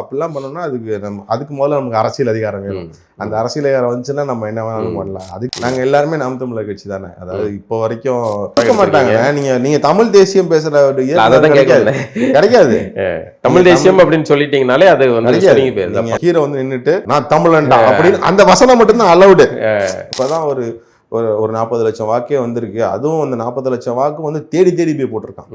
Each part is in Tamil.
அப்படிலாம் பண்ணோம்னா அதுக்கு முதல்ல நமக்கு அரசியல் அதிகாரம் வேணும். அந்த அரசியல் அதிகாரம் வந்துச்சுன்னா நம்ம என்ன வேணாலும் பண்ணலாம். அதுக்கு நாங்க எல்லாருமே நாம் தமிழர் கட்சி தானே. அதாவது இப்போ வரைக்கும் கேட்க மாட்டாங்க. நீங்க தமிழ் தேசியம் பேசுற கிடைக்காது. தமிழ் தேசியம் அப்படின்னு சொல்லிட்டீங்கனாலே அது வந்து ஹீரோ வந்து நின்றுட்டு நான் தமிழன்டா அப்படின்னு அந்த வசனம் மட்டும்தான் அலவுடு. இப்பதான் ஒரு 40 லட்சம் வாக்கே வந்திருக்கு. அதுவும் அந்த 40 லட்சம் வாக்கு வந்து தேடி போய் போட்டிருக்கான்.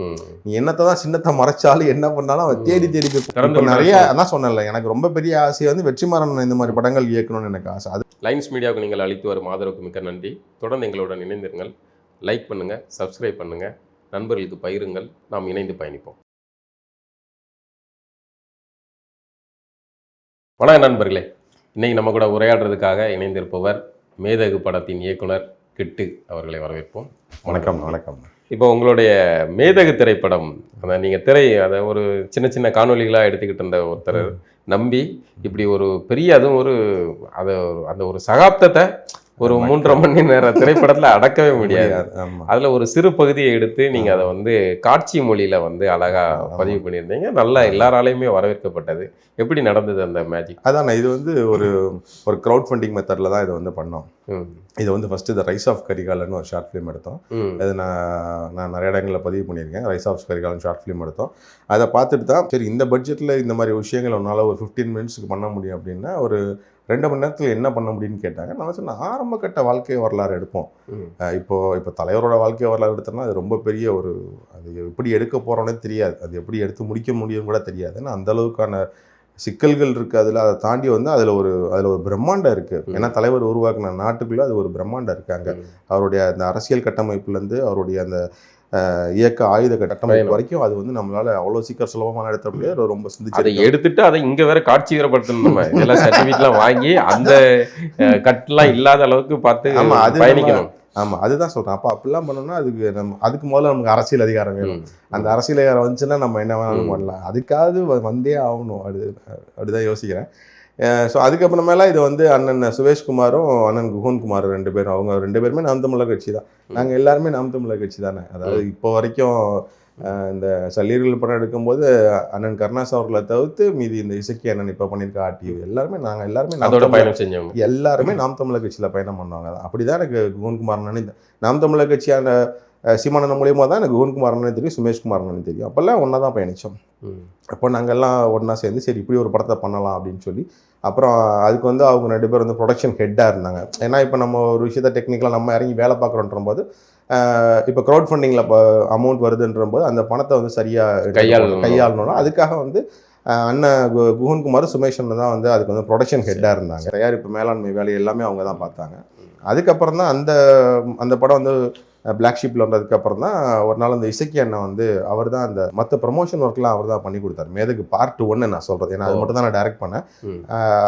நீ என்னத்தை தான் சின்னத்தை மறைச்சாலும் என்ன பண்ணாலும் அவன் தேடி போய் நிறைய. அதான் சொன்னல, எனக்கு ரொம்ப பெரிய ஆசை வந்து வெற்றிமாறன் இந்த மாதிரி படங்கள் இயக்கணும்னு எனக்கு ஆசை. அது லைன்ஸ் மீடியாவுக்கு நீங்கள் அளித்து வரும் ஆதரவுக்கு மிக்க நன்றி. தொடர்ந்து எங்களுடன் இணைந்திருங்கள். லைக் பண்ணுங்க, சப்ஸ்கிரைப் பண்ணுங்க, நண்பர்களுக்கு பகிருங்கள். நாம் இணைந்து பயணிப்போம். வணக்கம் நண்பர்களே, இன்னைக்கு நம்ம கூட உரையாடுறதுக்காக இணைந்திருப்பவர் மேதகு படத்தின் இயக்குனர் கிட்டு அவர்களை வரவேற்போம். வணக்கம். வணக்கம். இப்போ உங்களுடைய மேதகு திரைப்படம், அந்த நீங்கள் அதை ஒரு சின்ன காணொலிகளாக எடுத்துக்கிட்டு இருந்த ஒருத்தர் நம்பி இப்படி ஒரு பெரிய அதுவும் அந்த ஒரு சகாப்தத்தை ஒரு 3.5 மணி நேர திரைப்படத்தில் அடக்கவே முடியாது. அதில் ஒரு சிறு பகுதியை எடுத்து நீங்கள் அதை வந்து காட்சி மொழியில் வந்து அழகாக பதிவு பண்ணியிருந்தீங்க. நல்லா எல்லாராலையுமே வரவேற்கப்பட்டது. எப்படி நடந்தது அந்த மேஜிக்? அதான், இது வந்து ஒரு க்ரௌட் ஃபண்டிங் மெத்தடில் தான் இதை வந்து பண்ணோம். இது வந்து ஃபஸ்ட்டு த ரைஸ் ஆஃப் கரிகாலன்னு ஒரு ஷார்ட் ஃபிலிம் எடுத்தோம். அது நான் நிறைய இடங்களில் பதிவு பண்ணியிருக்கேன். Rise of Karikalan short film எடுத்தோம். அதை பார்த்துட்டு தான் சரி இந்த பட்ஜெட்டில் இந்த மாதிரி விஷயங்கள் ஒன்றால் ஒரு 15 மினிட்ஸுக்கு பண்ண முடியும் அப்படின்னா ஒரு 2 மணி நேரத்தில் என்ன பண்ண முடியும்னு கேட்டாங்க. நான் சொன்னேன் ஆரம்ப கட்ட வாழ்க்கை வரலாறு எடுப்போம். இப்போ தலைவரோட வாழ்க்கை வரலாறு எடுத்தோம்னா அது ரொம்ப பெரிய அது எப்படி எடுக்க போகிறோன்னே தெரியாது, அது எப்படி எடுத்து முடிக்க முடியும் கூட தெரியாது. ஏன்னா அந்தளவுக்கான சிக்கல்கள் இருக்குது. அதை தாண்டி வந்து அதில் ஒரு பிரம்மாண்டம் இருக்குது. ஏன்னா தலைவர் உருவாக்கின நாட்டுக்குள்ளே அது ஒரு பிரம்மாண்டம் இருக்காங்க. அவருடைய அந்த அரசியல் கட்டமைப்புலேருந்து அவருடைய அந்த இயக்க ஆயுத கட்டமைப்பு வரைக்கும் அது வந்து நம்மளால அவ்வளோ சீக்கிரம் சுலபமான இடத்த முடியாது. ரொம்ப சிந்திச்சு அதை எடுத்துட்டு அதை இங்கே வேற காட்சி வேறப்படுத்தணும். இதெல்லாம் சர்டிஃபிகேட்லாம் வாங்கி அந்த கட்டெல்லாம் இல்லாத அளவுக்கு பார்த்து அது பயணிக்கணும். ஆமாம், அதுதான் சொல்கிறேன். அப்போ அப்படிலாம் பண்ணோம்னா அதுக்கு முதல்ல நமக்கு அரசியல் அதிகாரம் வேணும். அந்த அரசியல் அதிகாரம் வந்துச்சுன்னா நம்ம என்ன வேணாலும் பண்ணலாம். அதுக்காவது வந்தே ஆகணும். அப்படிதான் யோசிக்கிறேன். ஸோ அதுக்கப்புறமேலாம் இது வந்து அண்ணன் சுரேஷ்குமாரும் அண்ணன் குகன்குமார் 2 பேரும், அவங்க 2 பேருமே நாம் தமிழர் கட்சி தான். நாங்கள் எல்லாருமே நாம் தமிழர் கட்சி தானே. அதாவது இப்போ வரைக்கும் இந்த சல்லீர்கள் படம் எடுக்கும்போது அண்ணன் கருணாஸ் அவர்களை தவிர்த்து மீதி இந்த இசக்கி அண்ணன் இப்போ பண்ணியிருக்க ஆர்டிஓ எல்லாருமே எல்லாருமே நாம் தமிழர் கட்சியில் பயணம் பண்ணுவாங்க. அப்படி தான் எனக்கு குகன்குமார் அண்ணன் நாம் தமிழர் கட்சியான சீமானன் மூலியமாக தான் எனக்கு குகன்குமார் அண்ணன் தெரியும், சுமேஷ்குமார் அண்ணன் தெரியும். அப்போல்லாம் ஒன்றா தான் பயணித்தோம். அப்போ நாங்கள் எல்லாம் ஒன்றா சேர்ந்து சரி இப்படி ஒரு படத்தை பண்ணலாம் அப்படின்னு சொல்லி அப்புறம் அதுக்கு வந்து அவங்க 2 பேர் வந்து ப்ரொடக்ஷன் ஹெட்டாக இருந்தாங்க. ஏன்னா இப்போ நம்ம ஒரு விஷயத்த டெக்னிக்கலாக நம்ம இறங்கி வேலை பார்க்குறோன்ற போது இப்போ க்ரௌட் ஃபண்டிங்கில் அமௌண்ட் வருதுன்ற போது அந்த பணத்தை வந்து சரியாக கையாளணும்னா அதுக்காக வந்து அண்ணன் குகன்குமார் சுமேஷன் தான் வந்து அதுக்கு வந்து ப்ரொடக்ஷன் ஹெட்டாக இருந்தாங்க. தயாரிப்பு மேலாண்மை வேலை எல்லாமே அவங்க தான் பார்த்தாங்க. அதுக்கப்புறம் தான் அந்த படம் வந்து பிளாக் ஷீப்பில் வந்ததுக்கப்புறம் தான் ஒரு நாள் அந்த இசக்கி அண்ணன் வந்து அவர் தான் அந்த மற்ற ப்ரமோஷன் ஒர்க்லாம் அவர் தான் பண்ணி கொடுத்தாரு. மேதகு பார்ட் 1 நான் சொல்கிறது, ஏன்னா அது மட்டும் தான் நான் டைரக்ட் பண்ணேன்.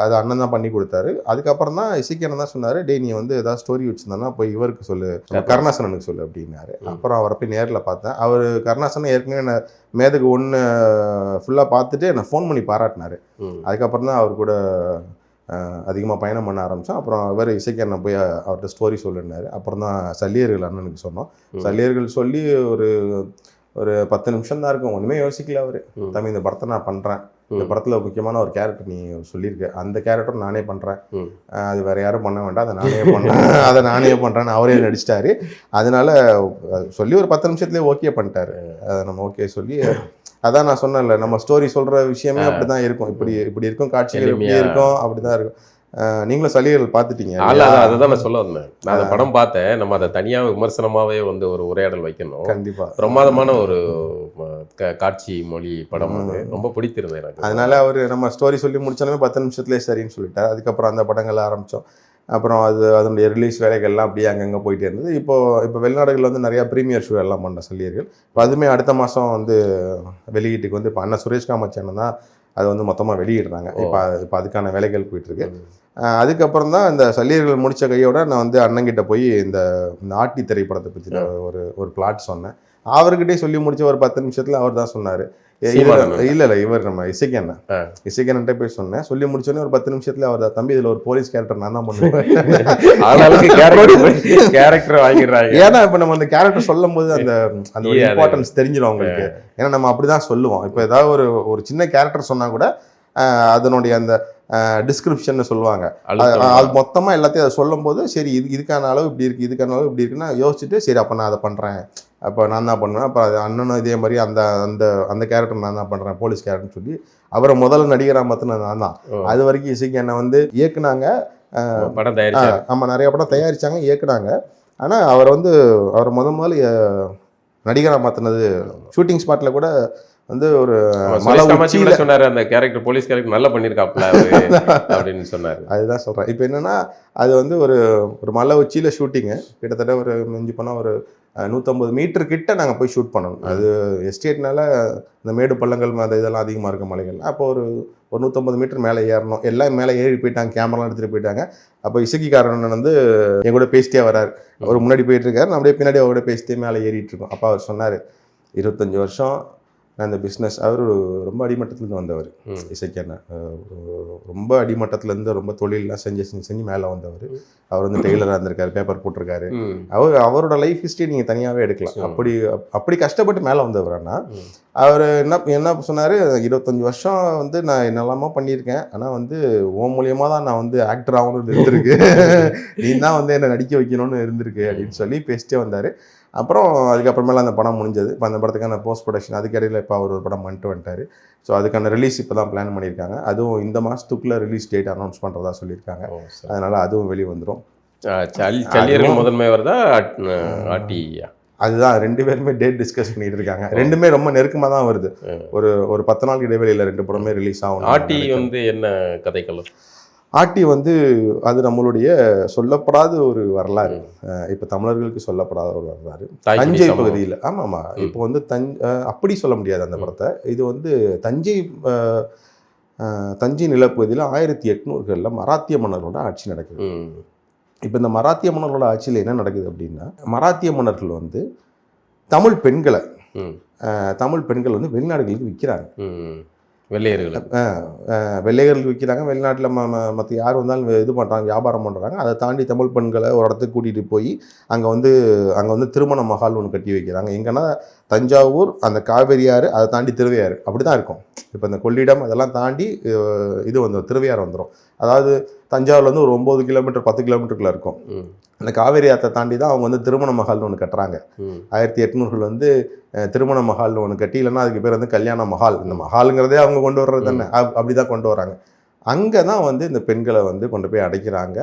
அது அண்ணன் தான் பண்ணி கொடுத்தாரு. அதுக்கப்புறம் தான் இசக்கி அண்ணன் தான் சொன்னார், டே நீ வந்து ஏதாவது ஸ்டோரி வச்சுருந்தேன்னா போய் இவருக்கு சொல்லு, கருணாசனனுக்கு சொல்லு அப்படின்னாரு. அப்புறம் அவரை போய் நேரில் பார்த்தேன். அவர் கருணாசனன் ஏற்கனவே என்ன மேதகு 1 ஃபுல்லாக பார்த்துட்டு என்னை ஃபோன் பண்ணி பாராட்டினார். அதுக்கப்புறம் தான் அவர் கூட அதிகமாக பயணம் பண்ண ஆரம்பித்தோம். அப்புறம் அவர் இசைக்கு அண்ணன் போய் அவர்கிட்ட ஸ்டோரி சொல்லினார். அப்புறம் தான் சல்லியர்கள் அண்ணனுக்கு சொன்னோம். சல்லியர்கள் சொல்லி ஒரு 10 நிமிஷம் தான் இருக்கும். ஒன்றுமே யோசிக்கல அவர். தம்பி இந்த படத்தை நான் பண்ணுறேன், இந்த படத்தில் முக்கியமான ஒரு கேரக்டர் நீ சொல்லியிருக்க, அந்த கேரக்டர் நானே பண்ணுறேன், அது வேறு யாரும் பண்ண வேண்டாம், அதை நானே பண்ணுறேன்னு அவரே நடிச்சிட்டாரு. அதனால சொல்லி ஒரு 10 நிமிஷத்துலேயே ஓகே பண்ணிட்டாரு. அதை நம்ம ஓகே சொல்லி அதான் நான் சொன்னேன்ல, நம்ம ஸ்டோரி சொல்கிற விஷயமே அப்படி தான் இருக்கும். இப்படி இருக்கும், காட்சிகள் இப்படி இருக்கும், அப்படி தான் இருக்கும். நீங்களும் சலுகைகள் பார்த்துட்டீங்க. அதுதான் நான் சொல்ல வந்தேன். நான் அந்த படம் பார்த்தேன். நம்ம அதை தனியாக விமர்சனமாகவே வந்து ஒரு உரையாடல் வைக்கணும். கண்டிப்பாக பிரமாதமான ஒரு காட்சி மொழி படம், ரொம்ப பிடித்திருந்தேன் எனக்கு. அதனால அவர் நம்ம ஸ்டோரி சொல்லி முடிச்சாலுமே 10 நிமிஷத்துலேயே சரின்னு சொல்லிட்டார். அதுக்கப்புறம் அந்த படங்கள் ஆரம்பித்தோம். அப்புறம் அதனுடைய ரிலீஸ் வேலைகள்லாம் அப்படியே அங்கங்கே போயிட்டே இருந்தது. இப்போ வெளிநாடுகளில் வந்து நிறையா ப்ரீமியர் ஷோ எல்லாம் பண்ண சல்லியர்கள். இப்போ அதுவுமே அடுத்த மாதம் வந்து வெளியீட்டுக்கு வந்து இப்போ அண்ணன் சுரேஷ் காமாட்சி அண்ணன் தான் அதை வந்து மொத்தமாக வெளியிடுறாங்க. இப்போ அதுக்கான வேலைகள் போயிட்டுருக்கு. அதுக்கப்புறம் தான் இந்த சல்லியர்கள் முடித்த கையோட நான் வந்து அண்ணங்கிட்ட போய் இந்த ஆட்டி திரைப்படத்தை பற்றி ஒரு பிளாட் சொன்னேன். அவர்கிட்டே சொல்லி முடிச்ச ஒரு 10 நிமிஷத்தில் அவர் தான் சொன்னார், இல்லை இவர் நம்ம இசைக்கண்ணன்ட்ட போய் சொன்னேன். சொல்லி முடிச்சோடனே ஒரு 10 நிமிஷத்துல அவர் தம்பி இதில் ஒரு போலீஸ் கேரக்டர் நான் தான் பண்ணுவேன். ஏன்னா இப்போ நம்ம அந்த கேரக்டர் சொல்லும் போது அந்த இம்பார்ட்டன்ஸ் தெரிஞ்சிடும் அவங்களுக்கு. ஏன்னா நம்ம அப்படிதான் சொல்லுவோம். இப்போ ஏதாவது ஒரு சின்ன கேரக்டர் சொன்னா கூட அதனுடைய அந்த டிஸ்கிரிப்ஷன் சொல்லுவாங்க. அழுத்தம். அது மொத்தமாக எல்லாத்தையும் அதை சொல்லும் போது சரி இதுக்கான அளவு இப்படி இருக்குது, இதுக்கான அளவு இப்படி இருக்குன்னா யோசிச்சுட்டு சரி அப்போ நான் அதை பண்ணுறேன், அப்போ நான் தான் பண்ணுவேன், அப்போ அது அண்ணனும் இதே மாதிரி அந்த அந்த அந்த கேரக்டர் நான் தான் பண்ணுறேன், போலீஸ் கேரக்டர்னு சொல்லி அவரை முதல்ல நடிகராக மாற்றின நான் தான். அது வரைக்கும் இசைக்கு என்னை வந்து இயக்குனாங்க, படம் தயாரிச்சாரு. ஆமாம் நிறைய படம் தயாரித்தாங்க, இயக்குனாங்க. ஆனால் அவர் வந்து அவர் முதல்ல நடிகராக மாற்றினது ஷூட்டிங் ஸ்பாட்டில் கூட வந்து ஒரு மலை சொன்னாரு, அந்த கேரக்டர் போலீஸ் கேரக்டர் நல்லா பண்ணியிருக்காப்ல அப்படின்னு சொன்னாரு. அதுதான் சொல்கிறேன். இப்போ என்னென்னா அது வந்து ஒரு மலை உச்சியில் ஷூட்டிங்கு, கிட்டத்தட்ட ஒரு மிஞ்சி போனால் ஒரு 150 மீட்டர் கிட்ட நாங்கள் போய் ஷூட் பண்ணணும். அது எஸ்டேட்னால இந்த மேடு பள்ளங்கள் அந்த இதெல்லாம் அதிகமாக இருக்க மலைகள். அப்போ ஒரு 150 மீட்டர் மேலே ஏறணும். எல்லாம் மேலே ஏறி போயிட்டாங்க, கேமராலாம் எடுத்துகிட்டு போயிட்டாங்க. அப்போ இசைக்காரன் வந்து என் கூட பேசிட்டே வர்றாரு. அவர் முன்னாடி போயிட்டு இருக்காரு, நான் அப்படியே பின்னாடி அவரோட பேசிட்டே மேலே ஏறிட்டு இருக்கோம். அப்போ அவர் சொன்னார் 25 வருஷம் நான் இந்த பிஸ்னஸ். அவர் ரொம்ப அடிமட்டத்துலேருந்து வந்தவர் இசைக்கண்ண, ரொம்ப அடிமட்டத்துலேருந்து ரொம்ப தொழிலெலாம் செஞ்சு மேலே வந்தவர். அவர் வந்து டெய்லராக இருந்திருக்காரு, பேப்பர் போட்டிருக்காரு. அவரோட லைஃப் ஹிஸ்ட்ரி நீங்கள் தனியாகவே எடுக்கலாம். அப்படி கஷ்டப்பட்டு மேலே வந்தவர். ஆனால் அவர் என்ன சொன்னார், 25 வருஷம் வந்து நான் என்னெல்லாமோ பண்ணியிருக்கேன், ஆனால் வந்து உன் மூலியமாக தான் நான் வந்து ஆக்டர் ஆகணும்னு இருந்திருக்கு, நீ தான் வந்து என்னை நடிக்க வைக்கணும்னு இருந்திருக்கு அப்படின்னு சொல்லி பேசிட்டே வந்தார். அப்புறம் அதுக்கப்புறமேல அந்த படம் முடிஞ்சது. இப்போ அந்த படத்துக்கான போஸ்ட் ப்ரொடக்ஷன் அதுக்கு இடையில இப்போ அவர் ஒரு படம் பண்ணிட்டு வந்துட்டார். ஸோ அதுக்கான ரிலீஸ் இப்போ தான் பிளான் பண்ணியிருக்காங்க. அதுவும் இந்த மாதத்துக்குள்ளே ரிலீஸ் டேட் அனௌன்ஸ் பண்ணுறதா சொல்லியிருக்காங்க. அதனால் அதுவும் வெளியே வந்துடும். சல்லியர்கள் முதன்மை வருதா ஆட்டியா? அதுதான் 2 பேருமே டேட் டிஸ்கஸ் பண்ணிட்டு இருக்காங்க. 2மே ரொம்ப நெருக்கமாக தான் வருது. ஒரு 10 நாள் இடைவெளியில் 2 படமே ரிலீஸ் ஆகும். ஆட்டி வந்து என்ன கதைக்களம்? ஆட்டி வந்து அது நம்மளுடைய சொல்லப்படாத ஒரு வரலாறு. இப்போ தமிழர்களுக்கு சொல்லப்படாத ஒரு வரலாறு தஞ்சை பகுதியில். ஆமாம், இப்போ வந்து அப்படி சொல்ல முடியாது அந்த படத்தை. இது வந்து தஞ்சை நிலப்பகுதியில் 1800களில் மராத்திய மன்னர்களோட ஆட்சி நடக்குது. இப்போ இந்த மராத்திய மன்னர்களோட ஆட்சியில் என்ன நடக்குது அப்படின்னா, மராத்திய மன்னர்கள் வந்து தமிழ் பெண்களை வந்து வெளிநாடுகளுக்கு விற்கிறாங்க. வெள்ளையர்களுக்கு விற்கிறாங்க. வெளிநாட்டில் மற்ற யார் வந்தாலும் இது பண்ணுறாங்க, வியாபாரம் பண்ணுறாங்க. அதை தாண்டி தமிழ் பெண்களை ஒரு இடத்துக்கு கூட்டிகிட்டு போய் அங்கே வந்து திருமண மஹால் ஒன்று கட்டி வைக்கிறாங்க. எங்கன்னா தஞ்சாவூர், அந்த காவேரி ஆறு, அதை தாண்டி திருவையாறு, அப்படி தான் இருக்கும். இப்போ இந்த கொள்ளிடம் அதெல்லாம் தாண்டி இது வந்து திருவையாறு வந்துடும். அதாவது தஞ்சாவூர்ல வந்து ஒரு 9 கிலோமீட்டர் 10 கிலோமீட்டருக்குள்ள இருக்கும். அந்த காவேரி ஆற்றை தாண்டி தான் அவங்க வந்து திருமண மஹால்னு ஒன்று கட்டுறாங்க. 1800கள் வந்து திருமண மஹால்னு ஒன்று கட்டி, இல்லைன்னா அதுக்கு பேர் வந்து கல்யாண மஹால். இந்த மஹாலுங்கிறதே அவங்க கொண்டு வர்றது தானே, அப்படி தான் கொண்டு வராங்க. அங்கே தான் வந்து இந்த பெண்களை வந்து கொண்டு போய் அடைக்கிறாங்க.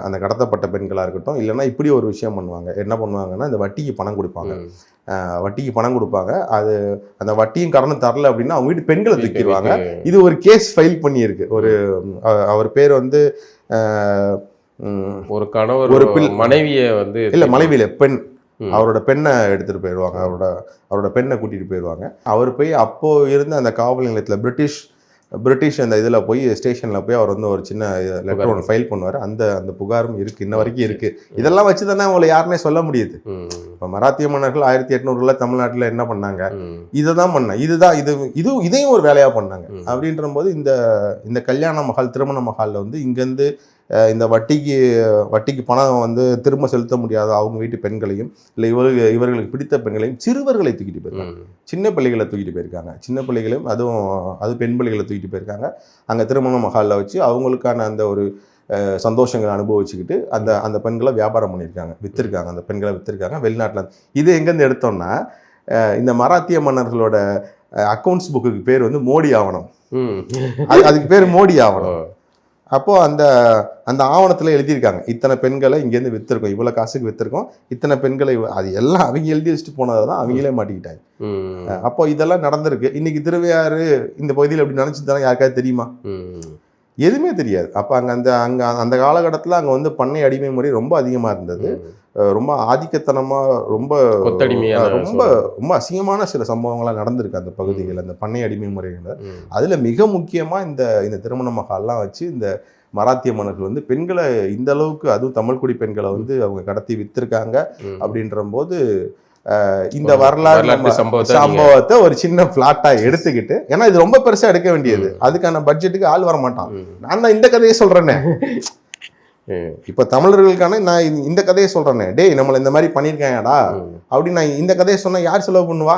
அந்த கடத்தப்பட்ட பெண்களாக இருக்கட்டும், இல்லைன்னா இப்படி ஒரு விஷயம் பண்ணுவாங்க. என்ன பண்ணுவாங்கன்னா, இந்த வட்டிக்கு பணம் கொடுப்பாங்க. அது அந்த வட்டியும் கடனும் தரல அப்படின்னா அவங்க வீட்டு பெண்களை தூக்கிடுவாங்க. இது ஒரு கேஸ் ஃபைல் பண்ணியிருக்கு. அவர் பேர் வந்து ஒரு கணவர் ஒரு மனைவியை வந்து இல்லை, மனைவியில பெண், அவரோட பெண்ணை எடுத்துகிட்டு போயிடுவாங்க. அவரோட பெண்ணை கூட்டிகிட்டு போயிடுவாங்க. அவர் போய் அப்போது இருந்த அந்த காவல் நிலையத்தில் பிரிட்டிஷ் அந்த இதில் போய் ஸ்டேஷனில் போய் அவர் வந்து ஒரு சின்ன லெட்டர் ஒன்று ஃபைல் பண்ணுவார். அந்த புகாரும் இருக்குது, இன்ன வரைக்கும் இருக்குது. இதெல்லாம் வச்சு தானே அவங்களை யாருன்னே சொல்ல முடியுது. இப்போ மராத்திய மன்னர்கள் 1800களில் தமிழ்நாட்டில் என்ன பண்ணாங்க, இதை தான் இதையும் ஒரு வேலையாக பண்ணாங்க. அப்படின்ற போது இந்த கல்யாண மஹால், திருமண மஹாலில் வந்து இங்கேருந்து இந்த வட்டிக்கு பணம் வந்து திரும்ப செலுத்த முடியாத அவங்க வீட்டு பெண்களையும், இல்லை இவர்களுக்கு பிடித்த பெண்களையும், சிறுவர்களை தூக்கிட்டு போயிருக்காங்க. சின்ன பிள்ளைகளை தூக்கிட்டு போயிருக்காங்க. சின்ன பிள்ளைகளையும் அது பெண் பிள்ளைகளை தூக்கிட்டு போயிருக்காங்க. அங்கே திருமண மஹாலில் வச்சு அவங்களுக்கான அந்த ஒரு சந்தோஷங்களை அனுபவிச்சுக்கிட்டு அந்த பெண்களை வியாபாரம் பண்ணியிருக்காங்க, விற்றுருக்காங்க. அந்த பெண்களை விற்றுருக்காங்க வெளிநாட்டில். இது எங்கேருந்து எடுத்தோம்னா, இந்த மராத்திய மன்னர்களோட அக்கௌண்ட்ஸ் புக்குக்கு பேர் வந்து மோடி ஆவணம். அதுக்கு பேர் மோடி ஆவணம். அப்போது அந்த ஆவணத்தில் எழுதியிருக்காங்க, இத்தனை பெண்களை இங்கேருந்து விற்றுருக்கோம், இவ்வளோ காசுக்கு விற்றுருக்கோம், இத்தனை பெண்களை. அது எல்லாம் அவங்க எழுதி வச்சுட்டு போனதை தான் அவங்களே மாட்டிக்கிட்டாங்க. அப்போ இதெல்லாம் நடந்திருக்கு. இன்னைக்கு திருவையாறு இந்த பகுதியில் அப்படி நினச்சி தானே யாருக்காவது தெரியுமா? எதுவுமே தெரியாது. அப்போ அந்த காலகட்டத்தில் அங்கே வந்து பண்ணை அடிமை முறை ரொம்ப அதிகமாக இருந்தது. ரொம்ப ஆதிக்கத்தனமாக, ரொம்ப ரொம்ப அசிங்கமான சில சம்பவங்கள்லாம் நடந்திருக்கு அந்த பகுதிகளில், அந்த பண்ணை அடிமை முறைகளில். அதில் மிக முக்கியமாக இந்த திருமண மஹால்லாம் வச்சு இந்த மராத்திய மன்னர்கள் வந்து பெண்களை இந்த அளவுக்கு, அதுவும் தமிழ்குடி பெண்களை வந்து அவங்க கடத்தி விற்றுருக்காங்க. அப்படின்ற போது இந்த வரலாறு சம்பவத்தை ஒரு சின்ன பிளாட்டா எடுத்துக்கிட்டு, ஏன்னா இது ரொம்ப பெருசா எடுக்க வேண்டியது, அதுக்கான பட்ஜெட்டுக்கு ஆள் வர மாட்டான். நான் தான் இந்த கதையை சொல்றேனே, இப்ப தமிழர்களுக்கான நான் இந்த கதையை சொல்றேனே, டேய் நம்மள இந்த மாதிரி பண்ணிருக்காங்கடா அப்படின்னு நான் இந்த கதையை சொன்னா யார் செலவு பண்ணுவா?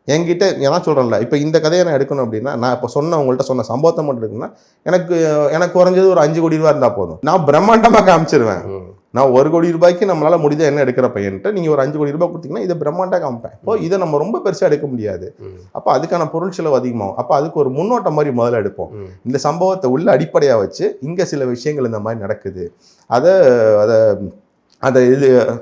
என்கிட்ட ஏன்னா சொல்கிறேன்ல, இப்போ இந்த கதையை நான் எடுக்கணும் அப்படின்னா, நான் இப்போ உங்கள்கிட்ட சொன்ன சம்பவத்தை மட்டும் எடுக்கணும்னா எனக்கு குறைஞ்சது ஒரு 5 கோடி ரூபா இருந்தால் போதும். நான் பிரம்மாண்டமாக காமிச்சிருவேன். நான் 1 கோடி ரூபாய்க்கு நம்மளால் முடிஞ்ச என்ன எடுக்கிற பையன்ட்டு நீங்கள் ஒரு 5 கோடி ரூபாய் கொடுத்தீங்கன்னா இதை பிரம்மாண்டாக காமிப்பேன். இப்போ இதை நம்ம ரொம்ப பெருசாக எடுக்க முடியாது. அப்போ அதுக்கான பொருள் செலவு அதிகமாகும். அப்போ அதுக்கு ஒரு முன்னோட்டம் மாதிரி முதல்ல எடுப்போம். இந்த சம்பவத்தை உள்ள அடிப்படையாக வச்சு இங்கே சில விஷயங்கள் இந்த மாதிரி நடக்குது, அதை அதை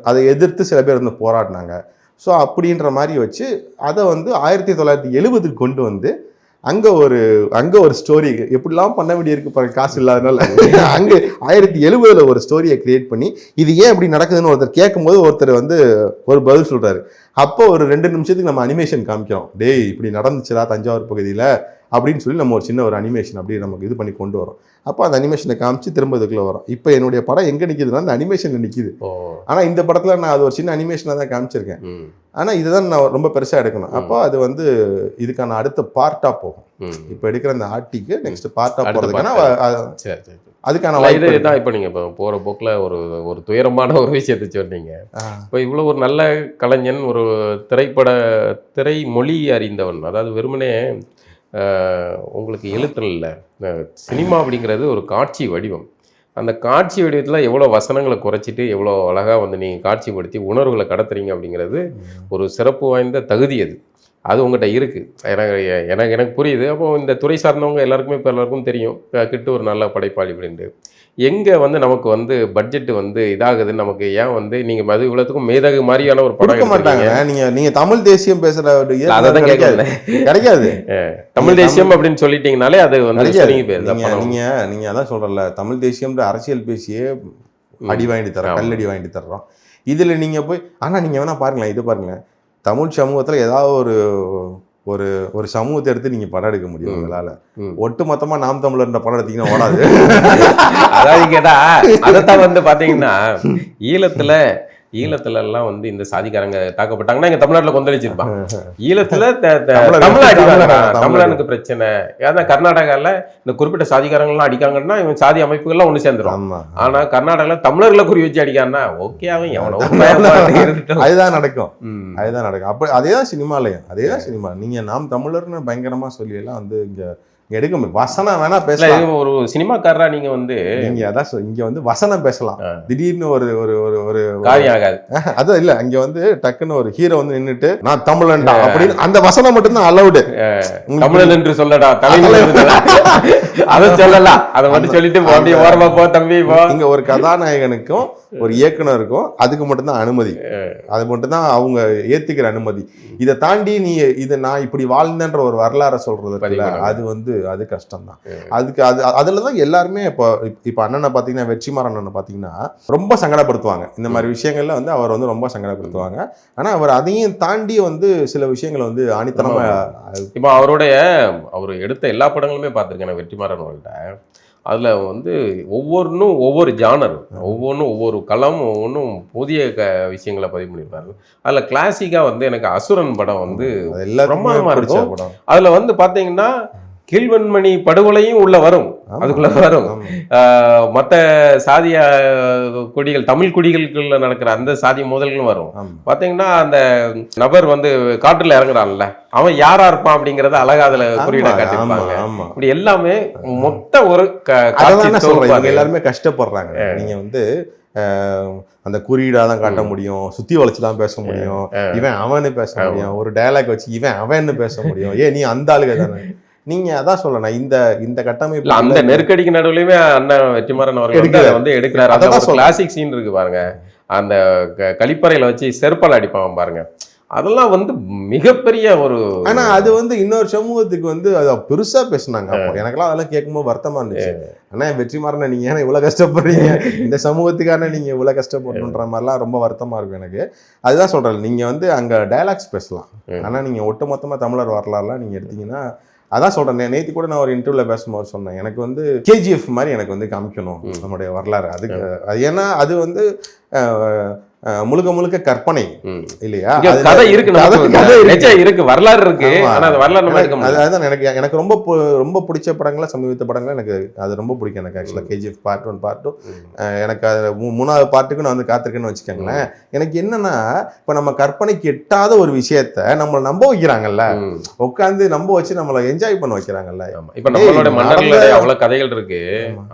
அதை எதிர்த்து சில பேர் வந்து போராடினாங்க. ஸோ அப்படின்ற மாதிரி வச்சு அதை வந்து 1970 கொண்டு வந்து அங்கே ஒரு ஸ்டோரி எப்படிலாம் பண்ண வேண்டியிருக்கு பாருங்க, காசு இல்லாதனால. அங்கே 1970 ஒரு ஸ்டோரியை கிரியேட் பண்ணி இது ஏன் இப்படி நடக்குதுன்னு ஒருத்தர் கேட்கும்போது ஒருத்தர் வந்து ஒரு பதில் சொல்கிறாரு. அப்போ ஒரு 2 நிமிஷத்துக்கு நம்ம அனிமேஷன் காமிக்கிறோம். டேய் இப்படி நடந்துச்சுடா தஞ்சாவூர் பகுதியில் அப்படின்னு சொல்லி நம்ம ஒரு சின்ன ஒரு அனிமேஷன் அப்படி நமக்கு இது பண்ணி கொண்டு வரோம். அப்போ அந்த அனிமேஷனை காமிச்சு திரும்ப இதுக்குள்ளே வரும். இப்போ என்னுடைய படம் எங்கே நிற்கிதுன்னா அந்த அனிமேஷனில் நிற்கிது. ஆனால் இந்த படத்தில் நான் அது ஒரு சின்ன அனிமேஷனாக தான் காமிச்சிருக்கேன். ஆனால் இதுதான் நான் ரொம்ப பெருசாக எடுக்கணும். அப்போ அது வந்து இதுக்கான அடுத்த பார்ட்டாக போகும். இப்போ எடுக்கிற அந்த ஆர்டிக்கு நெக்ஸ்ட் பார்ட்டாக போகிறதுக்கான அதுக்கான இதுதான். இப்போ நீங்கள் இப்போ போகிற போக்கில் ஒரு துயரமான ஒரு விஷயத்தை சொன்னீங்க. இப்போ இவ்வளோ ஒரு நல்ல கலைஞன், ஒரு திரை மொழி அறிந்தவன், அதாவது வெறுமனே உங்களுக்கு எழுத்துல சினிமா அப்படிங்கிறது ஒரு காட்சி வடிவம். அந்த காட்சி வடிவத்தில் எவ்வளோ வசனங்களை குறைச்சிட்டு எவ்வளோ அழகாக வந்து நீங்கள் காட்சிப்படுத்தி உணர்வுகளை கடத்துறீங்க அப்படிங்கிறது ஒரு சிறப்பு வாய்ந்த தகுதி. அது உங்கள்கிட்ட இருக்குது. எனக்கு புரியுது. அப்போது இந்த துறை சார்ந்தவங்க எல்லாருக்குமே இப்போ எல்லாருக்கும் தெரியும் கிட்ட ஒரு நல்ல படைப்பாளி அப்படின்ட்டு. எங்கே வந்து நமக்கு வந்து பட்ஜெட் வந்து இதாகுதுன்னு நமக்கு ஏன் வந்து நீங்கள் அது இவ்வளோத்துக்கும் மேதகு மாதிரியான ஒரு படம் மாட்டாங்க. நீங்கள் தமிழ் தேசியம் பேசுகிற அதான் கிடைக்காது. தமிழ் தேசியம் அப்படின்னு சொல்லிட்டீங்கனாலே அது வந்து நீங்கள் அதான் சொல்கிறல, தமிழ் தேசியம்ன்ற அரசியல் பேசியே அடி வாங்கிட்டு தர்றோம், கல்லடி வாங்கிட்டு தர்றோம். இதில் நீங்கள் போய் ஆனால் நீங்கள் வேணால் பாருங்களேன், இது பாருங்களேன், தமிழ் சமூகத்தில் ஏதாவது ஒரு சமூகத்தை எடுத்து நீங்க படம் எடுக்க முடியும் உங்களால. ஒட்டு மொத்தமா நாம் தமிழர்ன்ற படம் எடுத்தீங்கன்னா ஓடாது. அதாவது கேட்டா அதைத்தான் வந்து பாத்தீங்கன்னா ஈழத்துல எல்லாம் வந்து இந்த சாதிக்காரங்க தாக்கப்பட்டாங்கன்னா இங்க தமிழ்நாட்டுல கொந்தளிச்சிருப்பாங்க. ஈழத்துல தமிழனுக்கு பிரச்சனை. ஏன்னா கர்நாடகால இந்த குறிப்பிட்ட சாதிக்காரங்கள்லாம் அடிக்காங்கன்னா இவன் சாதி அமைப்புகள்லாம் ஒண்ணு சேர்ந்துடும். ஆனா கர்நாடகால தமிழர்களை குறி வச்சு அடிக்கான்னா ஓகே அவன் எவனோ அதுதான் நடக்கும். அப்ப அதேதான் சினிமா. நீங்க நாம் தமிழர்னு பயங்கரமா சொல்லி எல்லாம் வந்து இங்க எடுக்க வசனம் வேணா பேசலாம். ஒரு சினிமாக்காரரா நீங்க வந்து அதான் இங்க வந்து வசனம் பேசலாம். திடீர்னு ஒரு காரியம் ஆகாது. அதான் இல்ல, அங்க வந்து டக்குன்னு ஒரு ஹீரோ வந்து நின்னுட்டு நான் தமிழன்டா அப்படின்னு அந்த வசனம் மட்டும்தான் அலவுடு. தமிழன் என்று சொல்லடா, தலைவர் அதை சொல்லலாம், அதை மட்டும் சொல்லிட்டு அப்படியே ஓரமா போ தம்பி போ. இங்க ஒரு கதாநாயகனுக்கும் ஒரு இயக்குனருக்கும் அதுக்கு மட்டும்தான் அனுமதி. அது மட்டும்தான் அவங்க ஏத்துக்கிற அனுமதி. இதை தாண்டி நீ நான் இப்படி வாழ்ந்தன்ற ஒரு வரலாறை சொல்றது அது வந்து அது கஷ்டம்தான். அதுலதான் எல்லாருமே இப்போ அண்ணனை பாத்தீங்கன்னா, வெற்றிமாறன் அண்ணனை பாத்தீங்கன்னா ரொம்ப சங்கடப்படுத்துவாங்க. இந்த மாதிரி விஷயங்கள்ல வந்து அவர் வந்து ரொம்ப சங்கடப்படுத்துவாங்க. ஆனா அவர் அதையும் தாண்டி வந்து சில விஷயங்களை வந்து ஆணித்தனமா இப்போ அவர் எடுத்த எல்லா படங்களுமே பார்த்துருக்கேன் வெற்றிமாறன் அவர்கள்ட்ட. அதில் வந்து ஒவ்வொன்றும் ஒவ்வொரு ஜானர், ஒவ்வொன்றும் ஒவ்வொரு களம், ஒவ்வொன்றும் புதிய விஷயங்களை பதிவு பண்ணியிருப்பாரு. அதில் கிளாசிக்காக வந்து எனக்கு அசுரன் படம் வந்து பிரமாதமாக இருக்கும். அதில் வந்து பார்த்தீங்கன்னா கீழ்வன்மணி படுகொலையும் உள்ள வரும், அதுக்குள்ள வரும். மற்ற சாதிய குடிகள், தமிழ் குடிகளுக்குள்ள நடக்கிற அந்த சாதிய மோதல்களும் வரும். பாத்தீங்கன்னா அந்த நபர் வந்து காட்டுல இறங்குறான்ல, அவன் யாரா இருப்பான் அப்படிங்கறத அழகா அதுல குறியீடா காட்டிருப்பாங்க. இப்படி எல்லாமே மொத்த ஒரு எல்லாருமே கஷ்டப்படுறாங்க. நீங்க வந்து அந்த குறியீடாதான் காட்ட முடியும், சுத்தி வளைச்சுதான் பேச முடியும், இவன் அவனு பேச முடியும், ஒரு டயலாக் வச்சு இவன் அவன்னு பேச முடியும். நீ அந்த ஆளுக தானே. நீங்க அதான் சொல்லணும், இந்த கட்டமைப்பு அந்த நெருக்கடிக்கு நடுவுலயுமே அண்ணன் வெற்றிமாறன் அவர்கள் வந்து எடுக்கிறாரு. அந்த கிளாசிக் சீன் இருக்கு பாருங்க, அந்த கழிப்பறையில வச்சு செருப்பால் அடிப்பாங்க பாருங்க, அதெல்லாம் வந்து மிகப்பெரிய ஒரு. ஆனா அது வந்து இன்னொரு சமூகத்துக்கு வந்து அதை பெருசா பேசினாங்க. அப்போ எனக்கெல்லாம் அதெல்லாம் கேட்கும்போது வருத்தமா இருந்துச்சு. ஆனா வெற்றிமாறன் நீங்க ஏன்னா இவ்வளவு கஷ்டப்படுறீங்க, இந்த சமூகத்துக்கான நீங்க இவ்வளவு கஷ்டப்படணுன்ற மாதிரிலாம் ரொம்ப வருத்தமா இருக்கும் எனக்கு. அதுதான் சொல்றேன், நீங்க வந்து அங்க டயலாக்ஸ் பேசலாம், ஆனா நீங்க ஒட்டுமொத்தமா தமிழர் வரலாறுலாம் நீங்க எடுத்தீங்கன்னா, அதான் சொல்றேன். நேற்று கூட நான் ஒரு இன்டர்வியூல பேசும்போது சொன்னேன், எனக்கு வந்து KGF மாதிரி எனக்கு வந்து காமிக்கணும் நம்முடைய வரலாறு. அதுக்கு ஏன்னா அது வந்து முழுக்க முழுக்க கற்பனை இல்லையா? கதை இருக்கு, நிஜம் இருக்கு, வரலாறு இருக்கு. ஆனா அது வரலாறு நம்ம எடுக்க முடியாது. அதுதான் எனக்கு ரொம்ப பிடிச்ச படங்கள சமீபத்த படங்கள் எனக்கு அது ரொம்ப பிடிக்கும். எனக்கு ஆக்சுவலா கேஜிஎஃப் பார்ட் 1 பார்ட் 2 எனக்கு அது 3வது பார்ட்டுக்கு நான் வந்து காத்திருக்கேன்னு வச்சுக்கோங்களேன். எனக்கு என்னன்னா இப்ப நம்ம கற்பனைக்கு எட்டாத ஒரு விஷயத்த நம்மளை நம்ப வைக்கிறாங்கல்ல, உட்காந்து நம்ப வச்சு நம்மளை என்ஜாய் பண்ண வைக்கிறாங்கல்ல. இப்ப நம்மளோட மன்னர்களோட அவ்வளவு கதைகள் இருக்கு.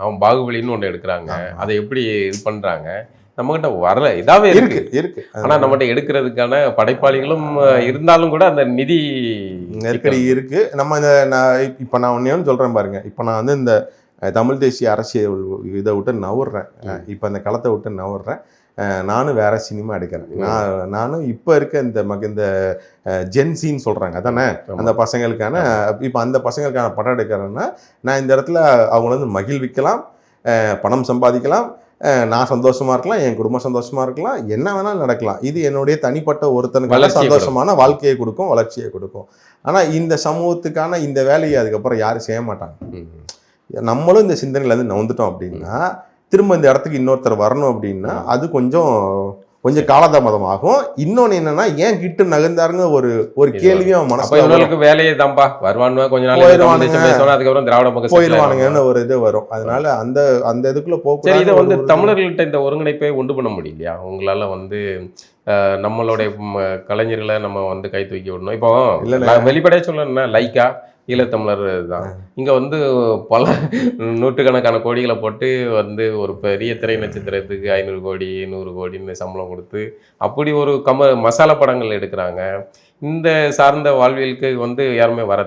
அவன் பாகுபலின்னு ஒண்ணு எடுக்கிறாங்க, அதை எப்படி இது பண்றாங்க, நம்ம கிட்ட வரல, இதாவே இருக்கு. ஆனா நம்மகிட்ட எடுக்கிறதுக்கான படைப்பாளிகளும் இருந்தாலும் கூட அந்த நிதி நெருக்கடி இருக்கு. நம்ம இப்ப நான் ஒன்னே சொல்றேன் பாருங்க. இப்ப நான் வந்து இந்த தமிழ் தேசிய அரசியல் இதை விட்டு நவுறேன், இப்ப அந்த களத்தை விட்டு நவுறேன். நானும் வேற சினிமா எடுக்கிறேன். நானும் இப்போ இருக்க இந்த ஜென்சின்னு சொல்றாங்க அதானே, அந்த பசங்களுக்கான இப்போ அந்த பசங்களுக்கான படம் எடுக்கிறேன்னா நான் இந்த இடத்துல அவங்கள வந்து மகிழ்விக்கலாம், பணம் சம்பாதிக்கலாம், நான் சந்தோஷமா இருக்கலாம், என் குடும்பம் சந்தோஷமா இருக்கலாம், என்ன வேணாலும் நடக்கலாம். இது என்னுடைய தனிப்பட்ட ஒருத்தனுக்கு சந்தோஷமான வாழ்க்கையை கொடுக்கும், வளர்ச்சியை கொடுக்கும். ஆனா இந்த சமூகத்துக்கான இந்த வேலையை அதுக்கப்புறம் யாரும் செய்ய மாட்டாங்க. நம்மளும் இந்த சிந்தனையில இருந்து நவுந்துட்டோம் அப்படின்னா திரும்ப இந்த இடத்துக்கு இன்னொருத்தர் வரணும் அப்படின்னா அது கொஞ்சம் காலதாமதம் ஆகும். இன்னொன்னு என்னன்னா ஏன் கிட்ட நகர்ந்தாருங்க ஒரு கேள்வியும் மனசுக்கு வேலையை தான்பா வருவானுங்க, கொஞ்ச நாள் அதுக்கப்புறம் திராவிட பக்கம் போயிடுவானுங்கன்னு ஒரு இது வரும். அதனால அந்த இதுக்குள்ள போக இதை வந்து தமிழர்கள்ட்ட இந்த ஒருங்கிணைப்பை உண்டு பண்ண முடியலையா? உங்களால வந்து நம்மளுடைய கலைஞர்களை நம்ம வந்து கை தூக்கி விடணும். இப்போ வெளிப்படையா சொல்லணும்னா லைக்கா ஈழத்தமிழர் தான் இங்க வந்து பல நூற்றுக்கணக்கான கோடிகளை போட்டு வந்து ஒரு பெரிய திரை நட்சத்திரத்துக்கு 500 கோடி 100 கோடின்னு சம்பளம் கொடுத்து அப்படி ஒரு மசாலா படங்கள் எடுக்கிறாங்க. இந்த சார்ந்த வாழ்வியலுக்கு வந்து யாருமே வர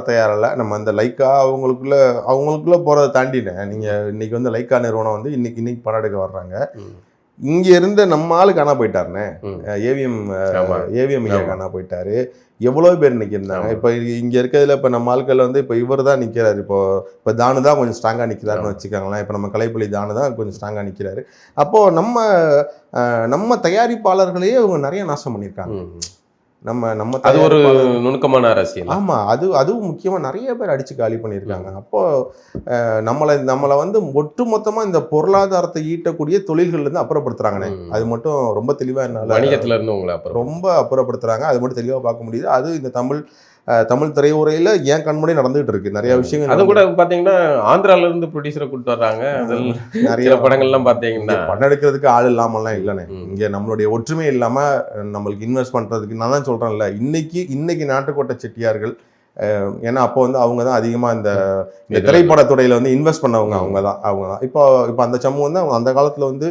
தயாரில்லை. நம்ம அந்த லைக்கா அவங்களுக்குள்ள போறதை தாண்டினேன். நீங்க இன்னைக்கு வந்து லைக்கா நிறுவனம் வந்து இன்னைக்கு படம் எடுக்க வர்றாங்க. இங்க இருந்த நம்ம ஆளு காணா போயிட்டாருன்னு, ஏவிஎம் ஐயா காணா போயிட்டாரு. எவ்வளவு பேர் இன்னைக்கு இருந்தாங்க. இப்ப இங்க இருக்கிறதுல இப்ப நம்ம ஆட்கள் வந்து இப்ப இவர் தான் நிக்கிறாரு. இப்போ தானு தான் கொஞ்சம் ஸ்ட்ராங்கா நிக்கிறாருன்னு வச்சுக்காங்களேன். இப்ப நம்ம கலைப்புலி தானு தான் கொஞ்சம் ஸ்ட்ராங்கா நிக்கிறாரு. அப்போ நம்ம தயாரிப்பாளர்களையே அவங்க நிறைய நாசம் பண்ணியிருக்காங்க. நம்ம அது ஒரு நுணுக்கமான அரசியல். ஆமா, அதுவும் முக்கியமா நிறைய பேர் அடிச்சு காலி பண்ணியிருக்காங்க. அப்போ நம்மளை வந்து ஒட்டுமொத்தமா இந்த பொருளாதாரத்தை ஈட்டக்கூடிய தொழில்கள் இருந்து அப்புறப்படுத்துறாங்கண்ணே. அது மட்டும் ரொம்ப தெளிவா வணிகத்துல இருந்து உங்களை ரொம்ப அப்புறப்படுத்துறாங்க. அது மட்டும் தெளிவா பார்க்க முடியுது. அது இந்த தமிழ் திரையுறையில ஏன் கண்முடி நடந்துகிட்டு இருக்கு நிறைய விஷயங்கள். அது கூட பாத்தீங்கன்னா ஆந்திரால இருந்து ப்ரொடியூசரை கூப்பிட்டு வர்றாங்க. நிறைய படங்கள்லாம் பாத்தீங்கன்னா படம் எடுக்கிறதுக்கு ஆள் இல்லாமல்லாம் இல்லைண்ணே. இங்க நம்மளுடைய ஒற்றுமை இல்லாம நம்மளுக்கு இன்வெஸ்ட் பண்றதுக்கு நான் தான் சொல்றேன்ல, இன்னைக்கு நாட்டுக்கோட்டை செட்டியார்கள், ஏன்னா அப்போ வந்து அவங்க தான் அதிகமா இந்த திரைப்படத்துறையில வந்து இன்வெஸ்ட் பண்ணவங்க அவங்க தான். இப்போ அந்த சமூகம் தான் அந்த காலத்துல வந்து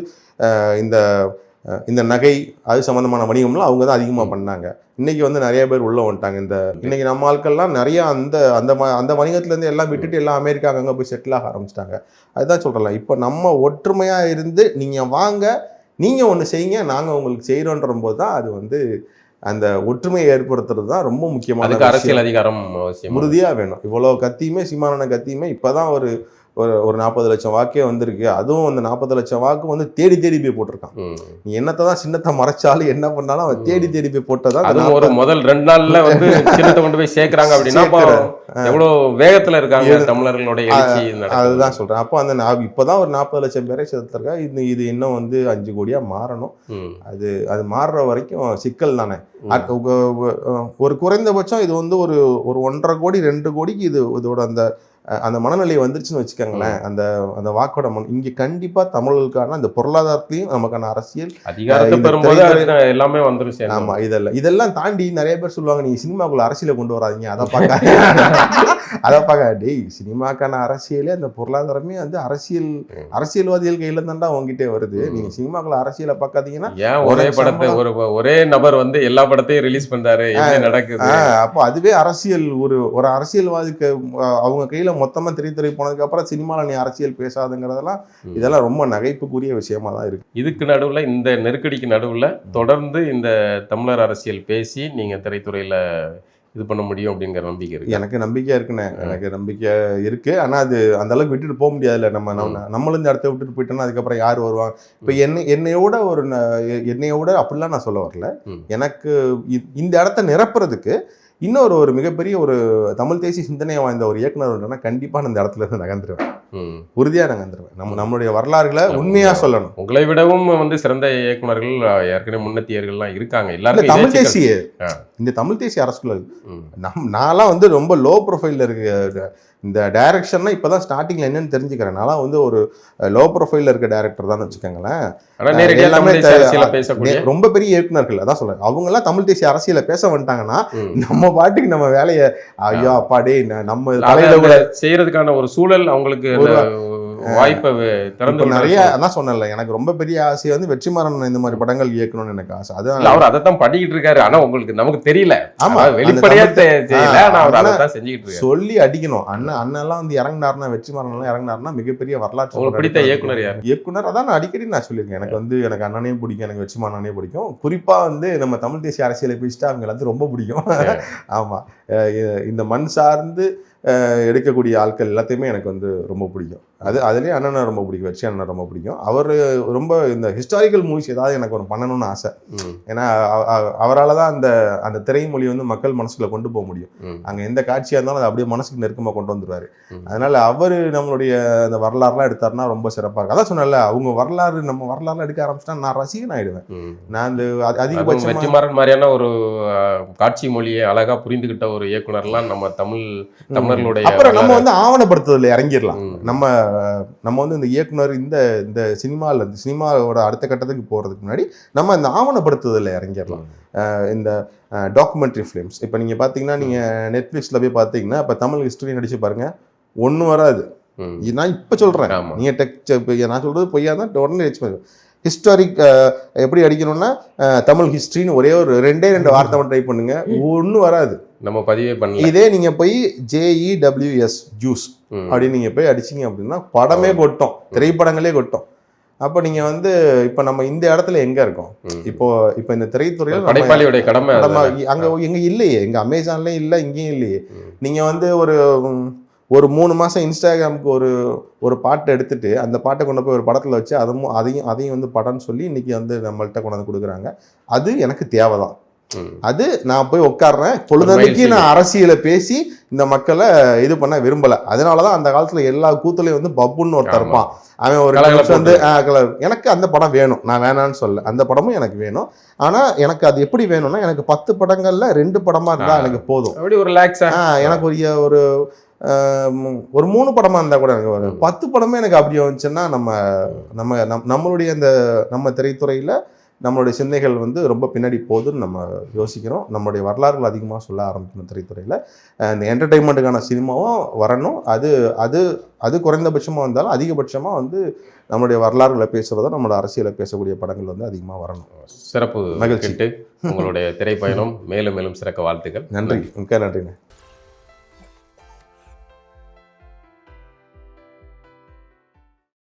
இந்த நகை அது சம்பந்தமான வணிகம்லாம் அவங்க தான் அதிகமாக பண்ணாங்க. இன்னைக்கு வந்து நிறைய பேர் உள்ள வந்துட்டாங்க. இன்னைக்கு நம்ம ஆட்கள்லாம் நிறைய அந்த வணிகத்துலேருந்து எல்லாம் விட்டுட்டு எல்லாம் அமெரிக்கா அங்கே போய் செட்டில் ஆக ஆரம்பிச்சிட்டாங்க. அதுதான் சொல்கிறேன். இப்போ நம்ம ஒற்றுமையாக இருந்து நீங்கள் வாங்க, நீங்கள் ஒன்று செய்யுங்க, நாங்கள் உங்களுக்கு செய்கிறோன்ற போது தான் அது வந்து அந்த ஒற்றுமையை ஏற்படுத்துறது தான் ரொம்ப முக்கியமான அரசியல் அதிகாரம் உறுதியாக வேணும். இவ்வளோ கத்தியுமே சீமானன கத்தியுமே இப்போ தான் ஒரு 40 லட்சம் வாக்கே வந்திருக்கு. அதுவும் அந்த 40 லட்சம் வாக்கு வந்து தேடி போய் போட்டிருக்கான். நீ என்னத்தை தான் சின்னத்தை மறைச்சாலும் என்ன பண்ணாலும் அவன் தேடி போய் போட்டதான் ஒரு முதல் 2 நாள்ல வந்து சின்னத்தை கொண்டு போய் சேர்க்கிறாங்க அப்படின்னா எவ்வளவு வேகத்துல இருக்காங்க தமிழர்களுடைய எழுச்சி. அதுதான் சொல்றேன். அப்போ இப்பதான் ஒரு 40 லட்சம் பேரை சேர்த்துருக்கா. இது இன்னும் வந்து 5 கோடியா மாறணும். அது மாறுற வரைக்கும் சிக்கல் தானே. ஒரு குறைந்தபட்சம் இது வந்து ஒரு 1.5 கோடி 2 கோடிக்கு இதோட அந்த மனநிலை வந்துருச்சுன்னு வச்சுக்கோங்களேன். அந்த வாக்கோட இங்க கண்டிப்பா தமிழர்களுக்கான அந்த பொருளாதாரத்திலையும் நமக்கான அரசியல் எல்லாமே வந்துருச்சு. ஆமா, இதெல்லாம் தாண்டி நிறைய பேர் சொல்லுவாங்க, நீங்க சினிமாக்குள்ள அரசியலை கொண்டு வராதீங்க, அதை பார்க்க டேய், சினிமாக்கான அரசியலே அந்த பொருளாதாரமே வந்து அரசியல்வாதிகள் கையில தாண்டா உங்ககிட்டே வருது. நீங்க சினிமாக்குள்ள அரசியலை பார்க்காதீங்கன்னா ஒரே படத்தை ஒரே நபர் வந்து எல்லா படத்தையும் ரிலீஸ் பண்றாரு, நடக்குது. அப்போ அதுவே அரசியல் ஒரு அரசியல்வாதிக்கு அவங்க கையில மொத்தமா திரைத்துறை போனதுக்கு அப்புறம் சினிமால நீ அரசியல் பேசாதுங்கிறதெல்லாம் இதெல்லாம் ரொம்ப நகைப்புக்குரிய விஷயமா தான் இருக்கு. இதுக்கு நடுவுல இந்த நெருக்கடிக்கு நடுவுல தொடர்ந்து இந்த தமிழர் அரசியல் பேசி நீங்க திரைத்துறையில இது பண்ண முடியும் அப்படிங்கிற நம்பிக்கை இருக்கு. எனக்கு நம்பிக்கையா இருக்குண்ணே. எனக்கு நம்பிக்கை இருக்கு. ஆனா அது அந்த அளவுக்கு விட்டுட்டு போக முடியாதுல்ல. நம்மளும் இந்த இடத்த விட்டுட்டு போயிட்டோம்னா அதுக்கப்புறம் யார் வருவாங்க? இப்ப என்னையோட அப்படிலாம் நான் சொல்ல வரல. எனக்கு இந்த இடத்த நிரப்புறதுக்கு இன்னொரு மிகப்பெரிய ஒரு தமிழ் தேசிய சிந்தனையை வாய்ந்த ஒரு இயக்குனர் கண்டிப்பா நான் இந்த இடத்துல இருந்து நகர்ந்துருவேன். உறுதியாக நாங்கள் வந்துடுவேன். நம்மளுடைய வரலாறுகளை உண்மையாக சொல்லணும். உங்களை விடவும் வந்து சிறந்த இயக்குனர்கள் ஏற்கனவே முன்னத்தியர்கள்லாம் இருக்காங்க. தமிழ் தேசிய இந்த தமிழ் தேசிய அரசுக்குள்ள நான்லாம் வந்து ரொம்ப லோ ப்ரொஃபைலில் இருக்க இந்த டைரக்ஷன்னா இப்போ தான் ஸ்டார்டிங்கில் என்னன்னு தெரிஞ்சுக்கிறேன். நான்லாம் வந்து ஒரு லோ ப்ரொஃபைலில் இருக்க டைரக்டர் தான் வச்சுக்கோங்களேன். எல்லாமே ரொம்ப பெரிய இயக்குனர்கள் அதான் சொல்றேன். அவங்கெல்லாம் தமிழ் தேசிய அரசியல பேச வந்துட்டாங்கன்னா நம்ம பாட்டுக்கு நம்ம வேலையை ஐயோ அப்பாடே நம்ம தலையில செய்யறதுக்கான ஒரு சூழல் அவங்களுக்கு வாய்ப்பை திறந்து நிறைய அதான் சொன்னேன்ல. எனக்கு ரொம்ப பெரிய ஆசை வந்து வெற்றிமாறன் இந்த மாதிரி படங்கள் இயக்கணும்னு எனக்கு ஆசை. அதான் அவர் அதைத்தான் பண்ணிக்கிட்டு இருக்காரு. ஆனா உங்களுக்கு நமக்கு தெரியல. ஆமா, வெளிப்படையா தெரியல. அவர் அதைத்தான் செஞ்சுக்கிட்டு இருக்காரு. சொல்லி அடிக்கணும். அண்ணெல்லாம் வந்து இறங்கினாருன்னா, வெற்றிமாறன் எல்லாம் இறங்கினாருன்னா மிகப்பெரிய வரலாற்று. உங்களுக்கு பிடித்த இயக்குனர் யார்? இயக்குனர் அதான் நான் அடிக்கடி நான் சொல்லியிருக்கேன். எனக்கு வந்து எனக்கு அண்ணனையும் பிடிக்கும், எனக்கு வெற்றிமாறனே பிடிக்கும். குறிப்பா வந்து நம்ம தமிழ் தேசிய அரசியலை பேசிட்டு அவங்க வந்து ரொம்ப பிடிக்கும். ஆமா, இந்த மண் சார்ந்து எடுக்கக்கூடிய ஆட்கள் எல்லாத்தையுமே எனக்கு வந்து ரொம்ப பிடிக்கும். அதுலேயே அண்ணனை ரொம்ப பிடிக்கும், வெற்றி அண்ணனை ரொம்ப பிடிக்கும். அவர் ரொம்ப இந்த ஹிஸ்டாரிக்கல் மூவிஸ் ஏதாவது எனக்கு ஒரு பண்ணணும்னு ஆசை. ஏன்னா அவரால் தான் அந்த திரைமொழி வந்து மக்கள் மனசுக்குள்ள கொண்டு போக முடியும். அங்கே எந்த காட்சியாக இருந்தாலும் அதை அப்படியே மனசுக்கு நெருக்கமாக கொண்டு வந்துடுவார். அதனால அவர் நம்மளுடைய அந்த வரலாறுலாம் எடுத்தாருன்னா ரொம்ப சிறப்பாக இருக்கும். அதான் சொன்னல, அவங்க வரலாறு நம்ம வரலாறுலாம் எடுக்க ஆரம்பிச்சிட்டா நான் ரசிகன் ஆயிடுவேன். நான் அந்த அதிகபட்சம் வெற்றிமாறன் மாதிரியான ஒரு காட்சி மொழியை அழகா புரிந்துகிட்ட ஒரு இயக்குனர்லாம் நம்ம தமிழர்களுடைய அப்புறம் நம்ம வந்து ஆவணப்படுத்துறதுல இறங்கிடலாம். நம்ம வந்து இந்த இயக்குனர் இந்த சினிமாவோட அடுத்த கட்டத்துக்கு போகிறதுக்கு முன்னாடி நம்ம இந்த ஆவணப்படுத்துதலில் இறங்கிடலாம். இந்த டாக்குமெண்ட்ரி ஃபிலிம்ஸ் இப்போ நீங்கள் பார்த்தீங்கன்னா, நீங்கள் நெட்ஃப்ளிக்ஸில் போய் பார்த்தீங்கன்னா இப்போ தமிழ் ஹிஸ்டரி நடிச்சு பாருங்கள், ஒன்றும் வராது. நான் இப்போ சொல்கிறேன், நீங்கள் நான் சொல்கிறது பொய்யா தான் உடனே ஹிஸ்டாரிக் எப்படி அடிக்கணும்னா தமிழ் ஹிஸ்ட்ரின்னு ஒரே ஒரு ரெண்டே வார்த்தை மட்டும் டைப் பண்ணுங்க, ஒன்றும் வராது. நம்ம பதிவே பண்ணல. இதே நீங்க போய் JEWS ஜூஸ் அப்படின்னு நீங்க போய் அடிச்சிங்க அப்படின்னா படமே கொட்டும், திரைப்படங்களே கொட்டும். அப்போ நீங்க வந்து இப்போ நம்ம இந்த இடத்துல எங்க இருக்கோம்? இப்போ இந்த திரைத்துறையில் படைப்பாளியோட கடமை அங்க எங்க இல்லையே, எங்க அமேசான்லயும் இல்லை, இங்கேயும் இல்லையே. நீங்க வந்து ஒரு 3 மாதம் இன்ஸ்டாகிராமுக்கு ஒரு பாட்டை எடுத்துட்டு அந்த பாட்டை கொண்டு போய் ஒரு படத்தில் வச்சு அதையும் வந்து படம்னு சொல்லி இன்னைக்கு வந்து நம்மள்கிட்ட கொண்டு வந்து கொடுக்குறாங்க. அது எனக்கு தேவைதான். அது நான் போய் உட்காடுறேன் பொழுதன்னைக்கு நான் அரசியலை பேசி இந்த மக்களை இது பண்ண விரும்பலை. அதனாலதான் அந்த காலத்துல எல்லா கூத்துலையும் வந்து பப்புன்னு ஒருத்தர் இருப்பான். அவன் ஒரு வந்து எனக்கு அந்த படம் வேணும், நான் வேணான்னு சொல்ல, அந்த படமும் எனக்கு வேணும். ஆனா எனக்கு அது எப்படி வேணும்னா, எனக்கு 10 படங்கள்ல 2 படமா இருந்தா எனக்கு போதும். எனக்கு ஒரு 3 படமா இருந்தா கூட எனக்கு வரும். 10 படமே எனக்கு அப்படி வந்துச்சுன்னா நம்மளுடைய நம்ம திரைத்துறையில நம்மளுடைய சிந்தனைகள் வந்து ரொம்ப பின்னாடி போகுதுன்னு நம்ம யோசிக்கிறோம். நம்மளுடைய வரலாறுகள் அதிகமாக சொல்ல ஆரம்பிக்கணும் திரைத்துறையில். இந்த என்டர்டெயின்மெண்ட்டுக்கான சினிமாவும் வரணும். அது குறைந்தபட்சமாக வந்தாலும் அதிகபட்சமாக வந்து நம்மளுடைய வரலாறுகளை பேசுகிறதோ நம்மளோட அரசியலை பேசக்கூடிய படங்கள் வந்து அதிகமாக வரணும். சிறப்பு, மகிழ்ச்சி. உங்களுடைய திரைப்பயணம் மேலும் மேலும் சிறக்க வாழ்த்துக்கள். நன்றி, மிக்க நன்றிண்ணே.